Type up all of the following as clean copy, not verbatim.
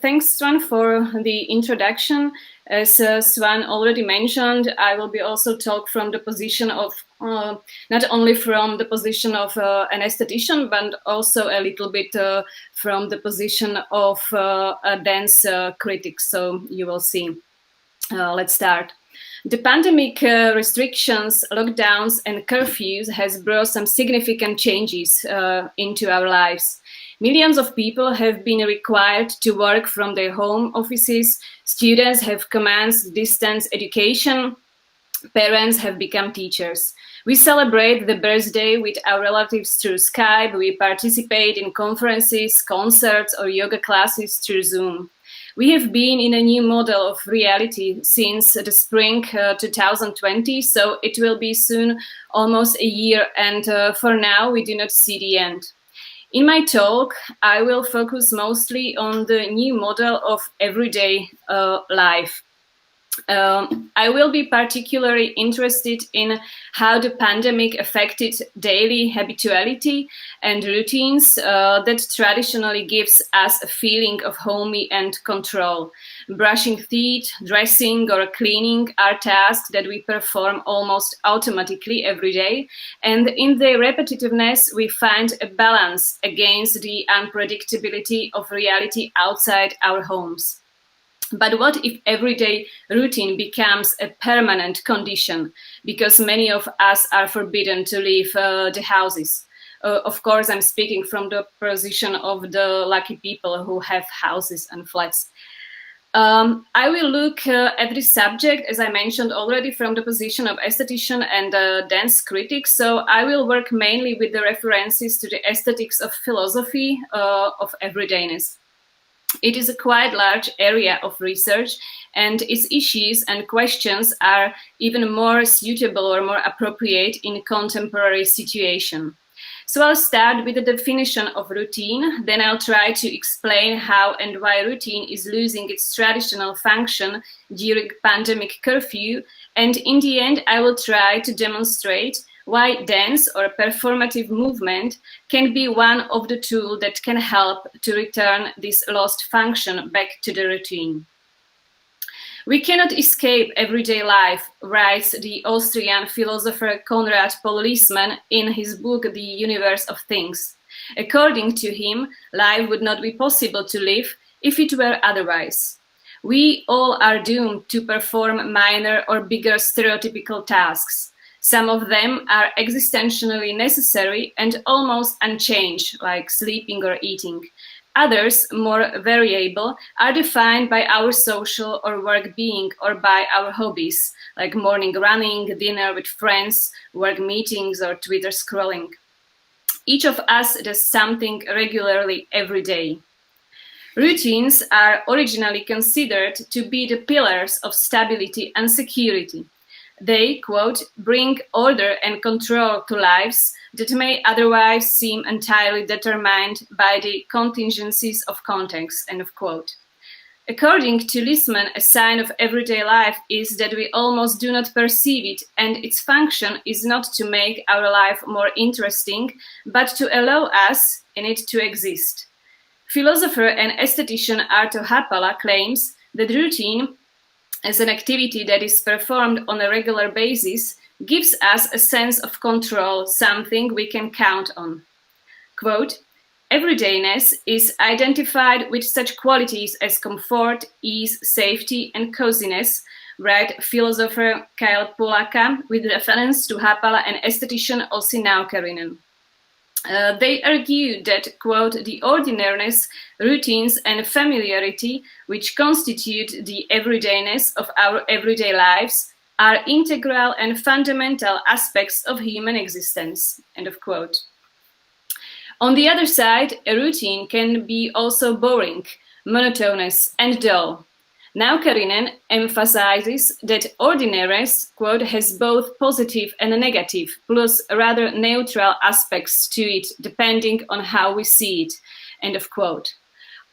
Thanks, Swan, for the introduction. As Swan already mentioned, I will be also talk from the position of, not only from the position of an esthetician, but also a little bit from the position of a dance critic. So you will see. Let's start. The pandemic restrictions, lockdowns, and curfews has brought some significant changes into our lives. Millions of people have been required to work from their home offices. Students have commenced distance education. Parents have become teachers. We celebrate the birthday with our relatives through Skype. We participate in conferences, concerts, or yoga classes through Zoom. We have been in a new model of reality since the spring 2020, so it will be soon almost a year, and for now we do not see the end. In my talk, I will focus mostly on the new model of everyday life. I will be particularly interested in how the pandemic affected daily habituality and routines that traditionally gives us a feeling of homey and control. Brushing teeth, dressing, or cleaning are tasks that we perform almost automatically every day, and in their repetitiveness we find a balance against the unpredictability of reality outside our homes. But what if everyday routine becomes a permanent condition because many of us are forbidden to leave the houses? Of course, I'm speaking from the position of the lucky people who have houses and flats. I will look at this subject, as I mentioned already, from the position of esthetician and dance critic. So I will work mainly with the references to the aesthetics of philosophy of everydayness. It is a quite large area of research, and its issues and questions are even more suitable or more appropriate in contemporary situation. So I'll start with the definition of routine, then I'll try to explain how and why routine is losing its traditional function during pandemic curfew, and in the end I will try to demonstrate why dance or performative movement can be one of the tools that can help to return this lost function back to the routine. We cannot escape everyday life, writes the Austrian philosopher Konrad Policeman in his book The Universe of Things. According to him, life would not be possible to live if it were otherwise. We all are doomed to perform minor or bigger stereotypical tasks. Some of them are existentially necessary and almost unchanged, like sleeping or eating. Others, more variable, are defined by our social or work being or by our hobbies, like morning running, dinner with friends, work meetings, or Twitter scrolling. Each of us does something regularly every day. Routines are originally considered to be the pillars of stability and security. They, quote, bring order and control to lives that may otherwise seem entirely determined by the contingencies of context, end of quote. According to Lisman, a sign of everyday life is that we almost do not perceive it, and its function is not to make our life more interesting, but to allow us in it to exist. Philosopher and esthetician Arto Happala claims that routine, as an activity that is performed on a regular basis, gives us a sense of control, something we can count on. Quote, everydayness is identified with such qualities as comfort, ease, safety, and coziness, writes philosopher Kyle Pulaka, with reference to Happala and esthetician Ossi Naukarinen. They argue that, quote, the ordinariness, routines, and familiarity which constitute the everydayness of our everyday lives are integral and fundamental aspects of human existence, end of quote. On the other side, a routine can be also boring, monotonous, and dull. Naukarinen emphasizes that ordinariness, quote, has both positive and negative, plus rather neutral aspects to it, depending on how we see it, end of quote.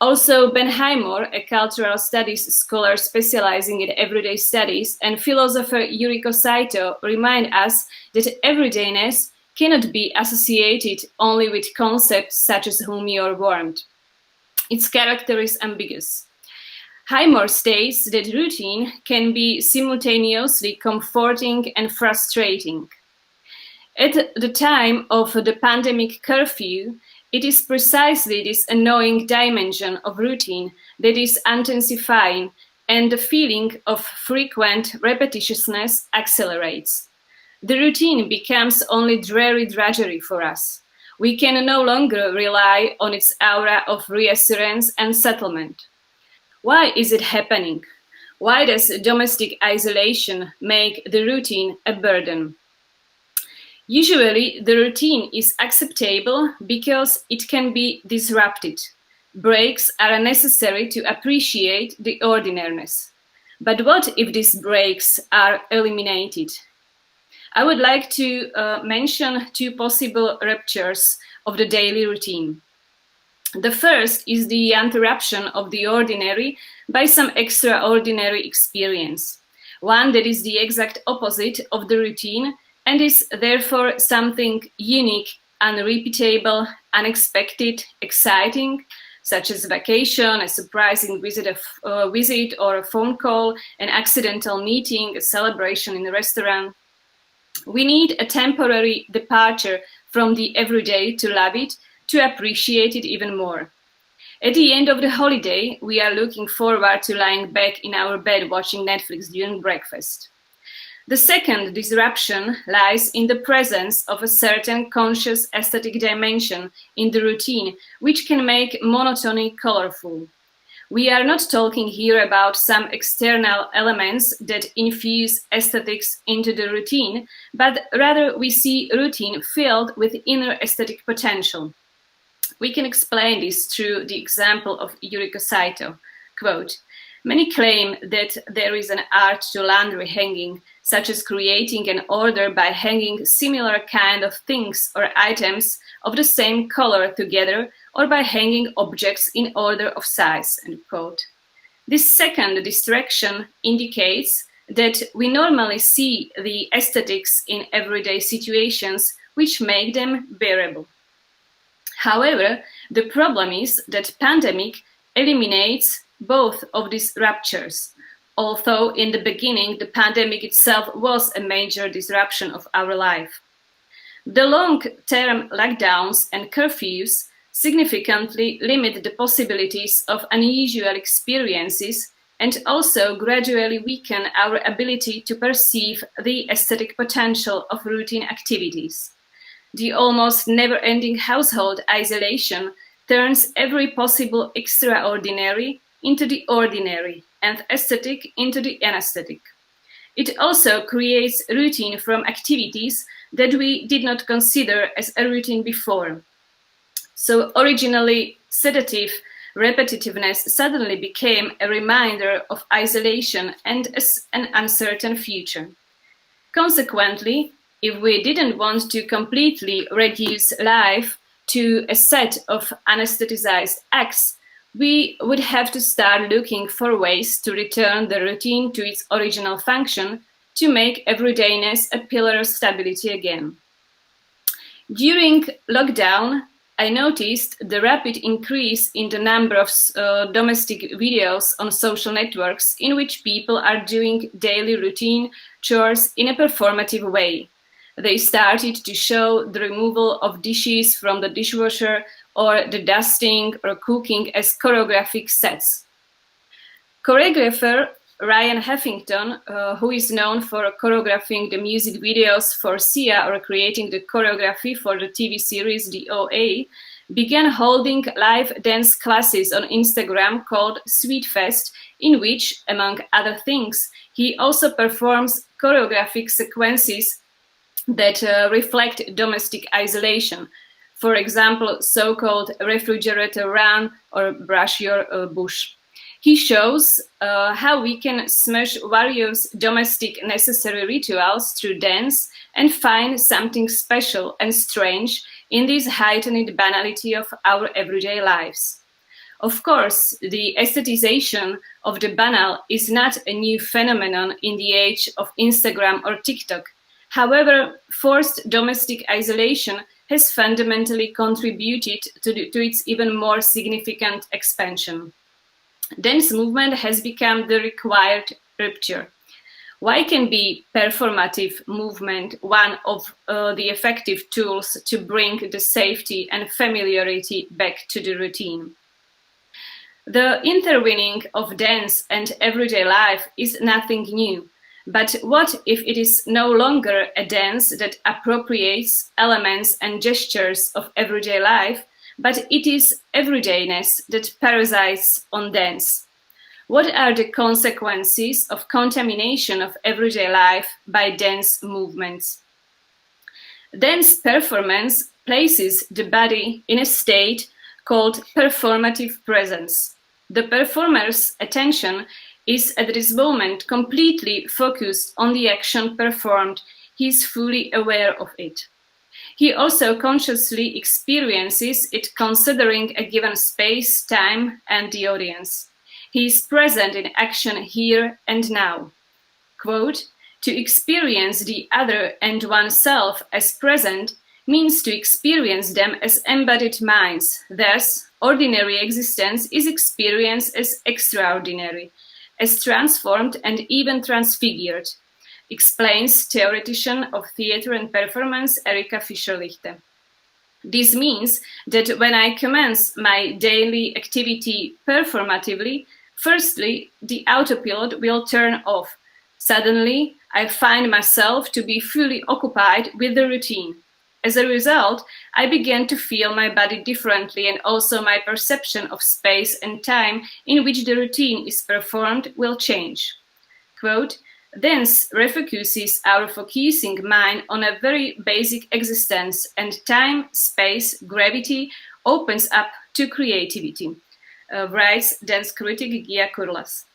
Also, Ben Highmore, a cultural studies scholar specializing in everyday studies, and philosopher Yuriko Saito remind us that everydayness cannot be associated only with concepts such as homey or warmth. Its character is ambiguous. Highmore states that routine can be simultaneously comforting and frustrating. At the time of the pandemic curfew, it is precisely this annoying dimension of routine that is intensifying, and the feeling of frequent repetitiousness accelerates. The routine becomes only dreary drudgery for us. We can no longer rely on its aura of reassurance and settlement. Why is it happening? Why does domestic isolation make the routine a burden? Usually, the routine is acceptable because it can be disrupted. Breaks are necessary to appreciate the ordinariness. But what if these breaks are eliminated? I would like to mention two possible ruptures of the daily routine. The first is the interruption of the ordinary by some extraordinary experience, one that is the exact opposite of the routine and is therefore something unique, unrepeatable, unexpected, exciting, such as a vacation, a surprising visit or a phone call, an accidental meeting, a celebration in a restaurant. We need a temporary departure from the everyday to love it, to appreciate it even more. At the end of the holiday, we are looking forward to lying back in our bed watching Netflix during breakfast. The second disruption lies in the presence of a certain conscious aesthetic dimension in the routine, which can make monotony colorful. We are not talking here about some external elements that infuse aesthetics into the routine, but rather we see routine filled with inner aesthetic potential. We can explain this through the example of Yuriko Saito. Quote, "Many claim that there is an art to laundry hanging, such as creating an order by hanging similar kind of things or items of the same color together, or by hanging objects in order of size." End quote. This second distraction indicates that we normally see the aesthetics in everyday situations which make them bearable. However, the problem is that pandemic eliminates both of these ruptures, although in the beginning the pandemic itself was a major disruption of our life. The long-term lockdowns and curfews significantly limit the possibilities of unusual experiences and also gradually weaken our ability to perceive the aesthetic potential of routine activities. The almost never-ending household isolation turns every possible extraordinary into the ordinary and aesthetic into the anesthetic. It also creates routine from activities that we did not consider as a routine before. So originally sedative repetitiveness suddenly became a reminder of isolation and an uncertain future. Consequently, if we didn't want to completely reduce life to a set of anesthetized acts, we would have to start looking for ways to return the routine to its original function, to make everydayness a pillar of stability again. During lockdown, I noticed the rapid increase in the number of domestic videos on social networks in which people are doing daily routine chores in a performative way. They started to show the removal of dishes from the dishwasher or the dusting or cooking as choreographic sets. Choreographer Ryan Heffington, who is known for choreographing the music videos for Sia or creating the choreography for the TV series The OA, began holding live dance classes on Instagram called Sweet Fest, in which, among other things, he also performs choreographic sequences that reflect domestic isolation. For example, so-called refrigerator run or brush your bush. He shows how we can smash various domestic necessary rituals through dance and find something special and strange in this heightened banality of our everyday lives. Of course, the aestheticization of the banal is not a new phenomenon in the age of Instagram or TikTok. However, forced domestic isolation has fundamentally contributed to its even more significant expansion. Dance movement has become the required rupture. Why can be performative movement one of the effective tools to bring the safety and familiarity back to the routine? The intertwining of dance and everyday life is nothing new. But what if it is no longer a dance that appropriates elements and gestures of everyday life, but it is everydayness that parasites on dance? What are the consequences of contamination of everyday life by dance movements? Dance performance places the body in a state called performative presence. The performer's attention is at this moment completely focused on the action performed. He is fully aware of it. He also consciously experiences it considering a given space, time, and the audience. He is present in action here and now. Quote, "To experience the other and oneself as present means to experience them as embodied minds. Thus, ordinary existence is experienced as extraordinary, as transformed and even transfigured," explains theoretician of theater and performance Erika Fischer-Lichte. This means that when I commence my daily activity performatively, firstly, the autopilot will turn off. Suddenly, I find myself to be fully occupied with the routine. As a result, I begin to feel my body differently, and also my perception of space and time in which the routine is performed will change. Quote, "Dance refocuses our focusing mind on a very basic existence, and time, space, gravity opens up to creativity," writes dance critic Gia Kurlas.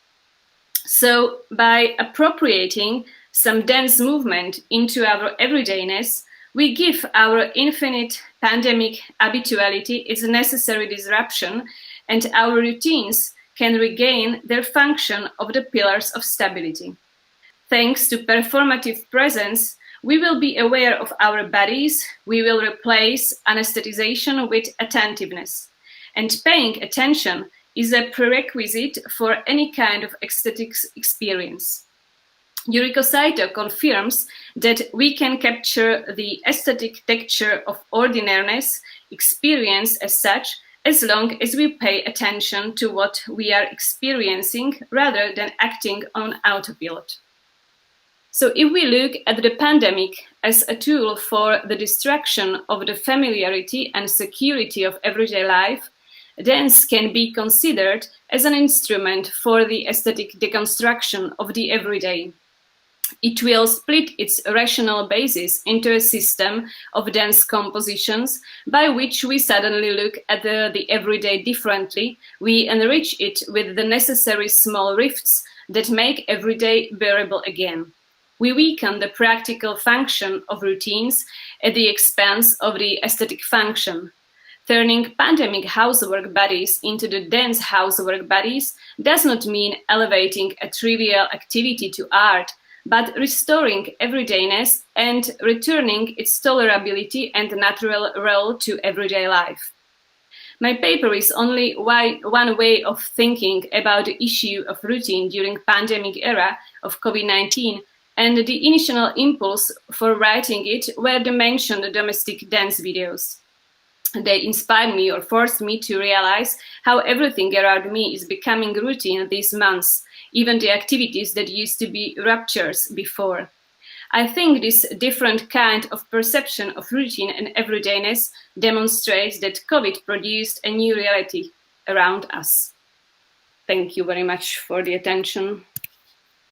So, by appropriating some dance movement into our everydayness, we give our infinite pandemic habituality its necessary disruption, and our routines can regain their function of the pillars of stability. Thanks to performative presence, we will be aware of our bodies, we will replace anesthetization with attentiveness. And paying attention is a prerequisite for any kind of aesthetics experience. Yuriko Saito confirms that we can capture the aesthetic texture of ordinariness experience as such, as long as we pay attention to what we are experiencing rather than acting on autopilot. So if we look at the pandemic as a tool for the distraction of the familiarity and security of everyday life, dance can be considered as an instrument for the aesthetic deconstruction of the everyday. It will split its rational basis into a system of dance compositions by which we suddenly look at the everyday differently. We enrich it with the necessary small rifts that make everyday bearable again. We weaken the practical function of routines at the expense of the aesthetic function. Turning pandemic housework bodies into the dance housework bodies does not mean elevating a trivial activity to art, but restoring everydayness and returning its tolerability and natural role to everyday life. My paper is only one way of thinking about the issue of routine during pandemic era of COVID-19, and the initial impulse for writing it were the mentioned domestic dance videos. They inspired me or forced me to realize how everything around me is becoming routine these months, even the activities that used to be ruptures before. I think this different kind of perception of routine and everydayness demonstrates that COVID produced a new reality around us. Thank you very much for the attention.